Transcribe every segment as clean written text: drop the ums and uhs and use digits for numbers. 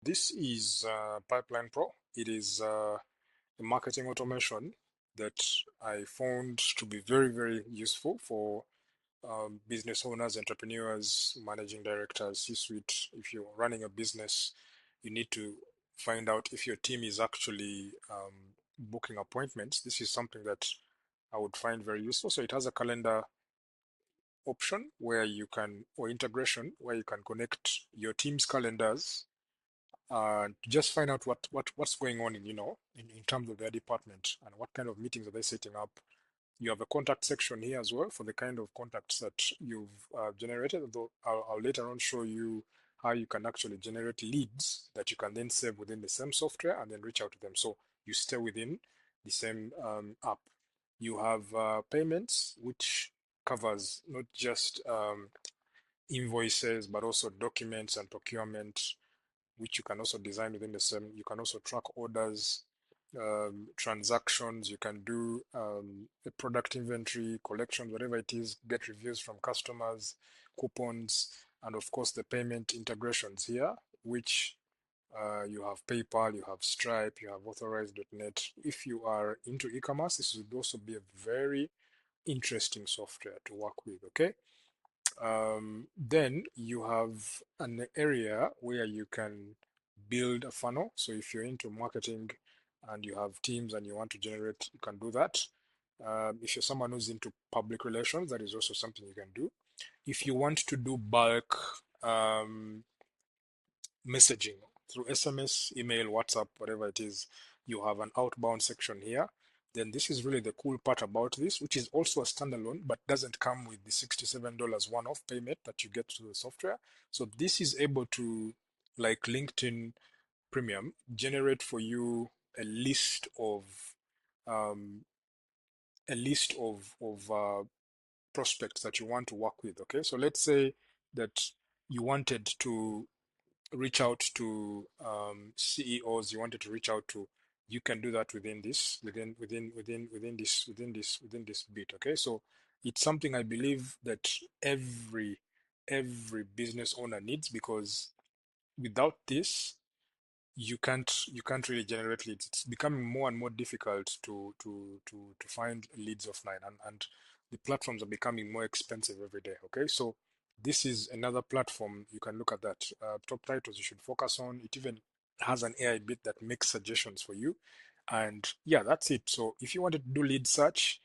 this is PipelinePro. It is a marketing automation that I found to be very, very useful for business owners, entrepreneurs, managing directors, C-suite. If you're running a business, you need to find out if your team is actually booking appointments. This is something that I would find very useful. So it has a calendar option where you can, or integration where you can connect your team's calendars to just find out what's going on in terms of their department and what kind of meetings are they setting up. You have a contact section here as well for the kind of contacts that you've generated, though I'll later on show you how you can actually generate leads that you can then save within the same software and then reach out to them. So you stay within the same app. You have payments, which covers not just invoices, but also documents and procurement, which you can also design within the same. You can also track orders, transactions. You can do a product inventory, collections, whatever it is, get reviews from customers, coupons, and of course the payment integrations here, which you have PayPal, you have Stripe, you have Authorize.net. If you are into e-commerce, this would also be a very interesting software to work with, okay? Then you have an area where you can build a funnel. So if you're into marketing and you have teams and you want to generate, you can do that. If you're someone who's into public relations, that is also something you can do. If you want to do bulk messaging through SMS, email, WhatsApp, whatever it is, you have an outbound section here. Then this is really the cool part about this, which is also a standalone, but doesn't come with the $67 one-off payment that you get to the software. So this is able to, like LinkedIn Premium, generate for you a list of um, prospects that you want to work with. Okay, so let's say that you wanted to reach out to CEOs, you wanted to reach out to, you can do that within this bit. Okay, so it's something I believe that every business owner needs, because without this you can't really generate leads. It's becoming more and more difficult to find leads offline, and the platforms are becoming more expensive every day. Okay, so this is another platform. You can look at that. Top titles you should focus on. It even has an AI bit that makes suggestions for you, and yeah, that's it. So if you wanted to do lead search,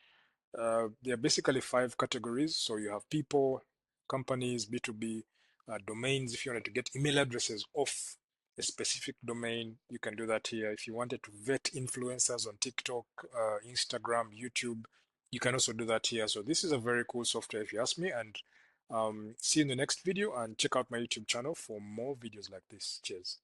there are basically 5 categories. So you have people, companies, B2B, domains. If you wanted to get email addresses off a specific domain, you can do that here. If you wanted to vet influencers on TikTok, Instagram, YouTube, you can also do that here. So this is a very cool software if you ask me, and see you in the next video, and check out my YouTube channel for more videos like this. Cheers.